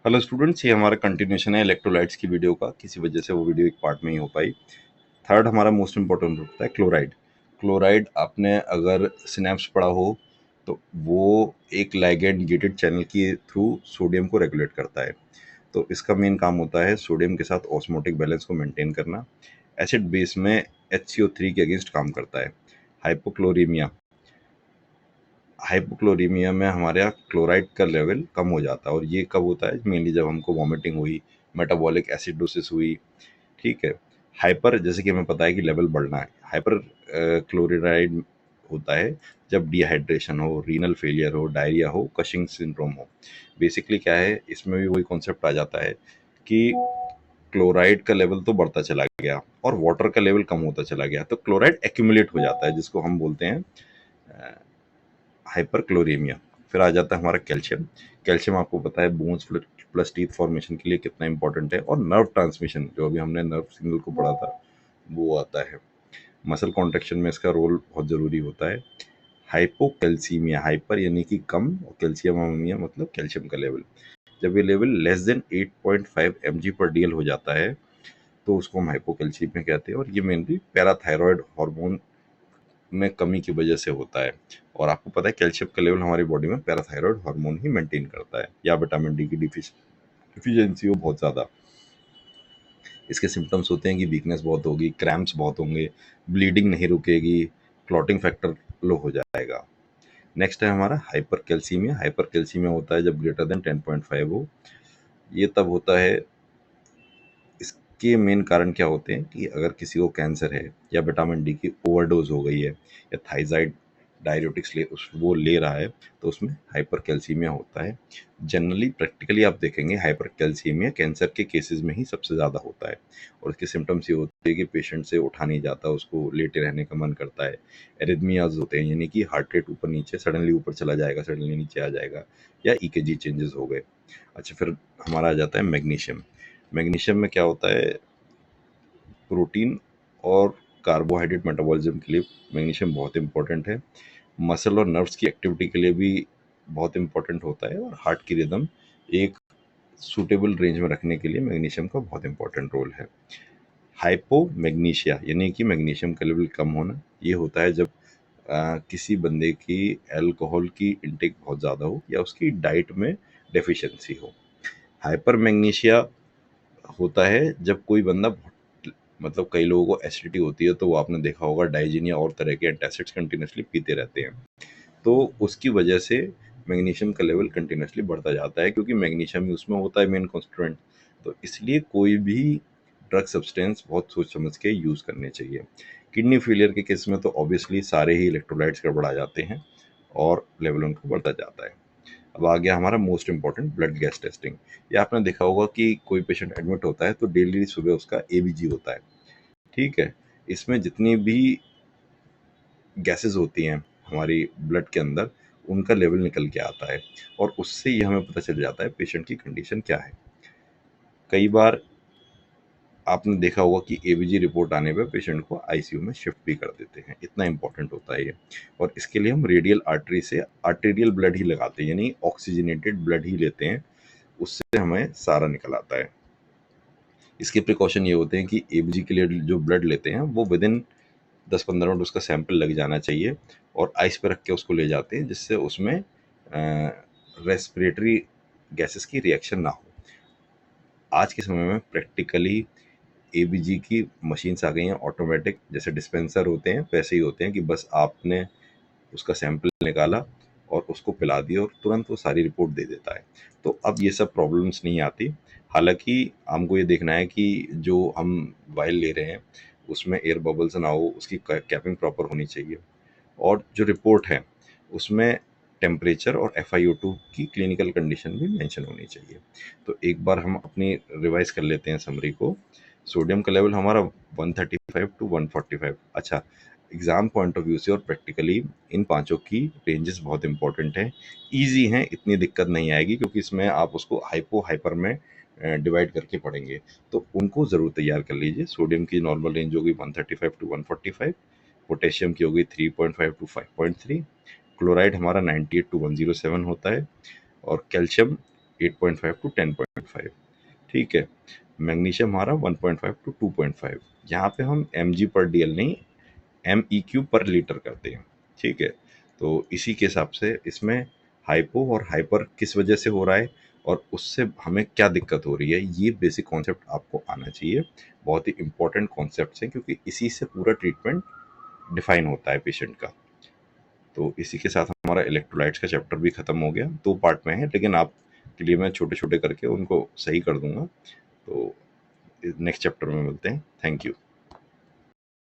Hello students, ये हमारा continuation है इलेक्ट्रोलाइट्स की वीडियो का। किसी वजह से वो वीडियो एक पार्ट में ही हो पाई। थर्ड हमारा मोस्ट इंपॉर्टेंट होता है क्लोराइड। क्लोराइड आपने अगर सिनेप्स पढ़ा हो तो वो एक लाइगैंड गेटेड चैनल के थ्रू सोडियम को रेगुलेट करता है। तो इसका मेन काम होता है सोडियम के साथ ऑस्मोटिक बैलेंस को मेंटेन करना। एसिड बेस में HCO3 के अगेंस्ट काम करता है। हाइपोक्लोरीमिया हाइपोक्लोरीमिया में हमारे यहाँ क्लोराइड का लेवल कम हो जाता है, और ये कब होता है? मेनली जब हमको वॉमिटिंग हुई, मेटाबॉलिक एसिडोसिस हुई। ठीक है। हाइपर, जैसे कि हमें पता है कि लेवल बढ़ना है, हाइपर क्लोराइड होता है जब डिहाइड्रेशन हो, रीनल फेलियर हो, डायरिया हो, कशिंग सिंड्रोम हो। बेसिकली क्या है, इसमें भी वही कॉन्सेप्ट आ जाता है कि क्लोराइड का लेवल तो बढ़ता चला गया और वाटर का लेवल कम होता चला गया, तो क्लोराइड एक्यूमुलेट हो जाता है, जिसको हम बोलते हैं हाइपरक्लोरीमिया। फिर आ जाता है हमारा कैल्शियम। कैल्शियम आपको पता है बोन्स प्लस टीथ फॉर्मेशन के लिए कितना इंपॉर्टेंट है, और नर्व ट्रांसमिशन, जो अभी हमने नर्व सिग्नल को पढ़ा था, वो आता है। मसल कॉन्ट्रेक्शन में इसका रोल बहुत ज़रूरी होता है। हाइपोकैल्सीमिया, हाइपर यानी कि कम, और कैल्शियम अमोनिया मतलब कैल्शियम का लेवल। जब ये लेवल लेस देन 8.5 mg/dl हो जाता है तो उसको हम हाइपोकैल्सीमिया कहते हैं, और ये मेनली पैराथायरॉयड हार्मोन में कमी की वजह से होता है। और आपको पता है कैल्शियम का लेवल हमारी बॉडी में पैराथायरॉयड हार्मोन ही मेंटेन करता है, या विटामिन डी की डिफिशियंसी हो बहुत ज़्यादा। इसके सिम्टम्स होते हैं कि वीकनेस बहुत होगी, क्रैम्प्स बहुत होंगे, ब्लीडिंग नहीं रुकेगी, क्लॉटिंग फैक्टर लो हो जाएगा। नेक्स्ट है हमारा हाइपर कैल्सीमिया। हाइपर कैल्सीमिया होता है जब ग्रेटर देन 10.5 हो। ये तब होता है, इसके मेन कारण क्या होते हैं कि अगर किसी को कैंसर है, या विटामिन डी की ओवरडोज हो गई है, या थाइजाइड डायरेटिक्स वो ले रहा है, तो उसमें हाइपर कैल्सीमिया होता है। जनरली प्रैक्टिकली आप देखेंगे हाइपर कैल्सीमिया कैंसर के केसेस में ही सबसे ज़्यादा होता है, और इसके सिम्टम्स ये होते हैं कि पेशेंट से उठा नहीं जाता, उसको लेटे रहने का मन करता है। एरिथमियाज होते हैं, यानी कि हार्ट रेट ऊपर नीचे, सडनली ऊपर चला जाएगा, सडनली नीचे आ जाएगा, या ईकेजी चेंजेस हो गए। अच्छा, फिर हमारा आ जाता है मैग्नीशियम। मैग्नीशियम में क्या होता है, प्रोटीन और कार्बोहाइड्रेट मेटाबॉलिज्म के लिए मैग्नीशियम बहुत इंपॉर्टेंट है। मसल और नर्व्स की एक्टिविटी के लिए भी बहुत इंपॉर्टेंट होता है, और हार्ट की रिदम एक सूटेबल रेंज में रखने के लिए मैग्नीशियम का बहुत इंपॉर्टेंट रोल है। हाइपोमैग्नीशिया यानी कि मैग्नीशियम का लेवल कम होना, ये होता है जब किसी बंदे की अल्कोहल की इंटेक बहुत ज़्यादा हो, या उसकी डाइट में डेफिशिएंसी हो। हाइपर मैग्नीशिया होता है जब कोई बंदा मतलब कई लोगों को एसिडिटी होती है, तो वो आपने देखा होगा डाइजिन या और तरह के एंटासिड्स कंटिन्यूसली पीते रहते हैं, तो उसकी वजह से मैग्नीशियम का लेवल कंटिन्यूसली बढ़ता जाता है, क्योंकि मैग्नीशियम ही उसमें होता है मेन कॉन्स्टिट्यूएंट। तो इसलिए कोई भी ड्रग सब्सटेंस बहुत सोच समझ के यूज़ करने चाहिए। किडनी फेलियर के केस में तो ऑब्वियसली सारे ही इलेक्ट्रोलाइट्स गड़बड़ा जाते हैं, और लेवल उनका बढ़ता जाता है। अब आ गया हमारा most important, blood gas testing. ये आपने देखा होगा कि कोई पेशेंट एडमिट होता है तो डेली सुबह उसका एबीजी होता है। ठीक है। इसमें जितनी भी गैसेस होती हैं हमारी ब्लड के अंदर, उनका लेवल निकल के आता है, और उससे ये हमें पता चल जाता है पेशेंट की कंडीशन क्या है। कई बार आपने देखा होगा कि एबीजी रिपोर्ट आने पे पेशेंट को आईसीयू में शिफ्ट भी कर देते हैं, इतना इंपॉर्टेंट होता है ये। और इसके लिए हम रेडियल आर्टरी से आर्टेरियल ब्लड ही लगाते हैं, यानी ऑक्सीजनेटेड ब्लड ही लेते हैं, उससे हमें सारा निकल आता है। इसके प्रिकॉशन ये होते हैं कि एबीजी के लिए जो ब्लड लेते हैं वो विदिन 10-15 मिनट उसका सैंपल लग जाना चाहिए, और आइस पे रख के उसको ले जाते हैं, जिससे उसमें रेस्पिरेटरी गैसेस की रिएक्शन ना हो। आज के समय में प्रैक्टिकली एबीजी की मशीन्स आ गई हैं ऑटोमेटिक, जैसे डिस्पेंसर होते हैं वैसे ही होते हैं, कि बस आपने उसका सैंपल निकाला और उसको पिला दिया, और तुरंत वो सारी रिपोर्ट दे देता है। तो अब ये सब प्रॉब्लम्स नहीं आती। हालांकि हमको ये देखना है कि जो हम वायल ले रहे हैं उसमें एयर बबल्स ना हो, उसकी कैपिंग प्रॉपर होनी चाहिए, और जो रिपोर्ट है उसमें टेम्परेचर और FiO2 की क्लिनिकल कंडीशन भी मेंशन होनी चाहिए। तो एक बार हम अपनी रिवाइज कर लेते हैं समरी को। सोडियम का लेवल हमारा 135 टू 145। अच्छा, एग्जाम पॉइंट ऑफ व्यू से और प्रैक्टिकली इन पांचों की रेंजेस बहुत इंपॉर्टेंट हैं। इजी हैं, इतनी दिक्कत नहीं आएगी, क्योंकि इसमें आप उसको हाइपर में डिवाइड करके पढ़ेंगे, तो उनको ज़रूर तैयार कर लीजिए। सोडियम की नॉर्मल रेंज होगी 135 टू 145, पोटेशियम की होगी 3.5 टू 5.3, क्लोराइड हमारा 98 टू 107 होता है, और कैल्शियम 8.5 टू 10.5, ठीक है। मैग्नीशियम हमारा 1.5 टू 2.5। यहाँ पे हम mg/dl नहीं, MEQ पर लीटर करते हैं, ठीक है। तो इसी के हिसाब से इसमें हाइपो और हाइपर किस वजह से हो रहा है और उससे हमें क्या दिक्कत हो रही है, ये बेसिक कॉन्सेप्ट आपको आना चाहिए। बहुत ही इंपॉर्टेंट कॉन्सेप्ट्स हैं, क्योंकि इसी से पूरा ट्रीटमेंट डिफाइन होता है पेशेंट का। तो इसी के साथ हमारा इलेक्ट्रोलाइट्स का चैप्टर भी खत्म हो गया। 2 पार्ट में है, लेकिन आपके लिए मैं छोटे-छोटे करके उनको सही कर दूँगा। तो नेक्स्ट चैप्टर में मिलते हैं। Thank you.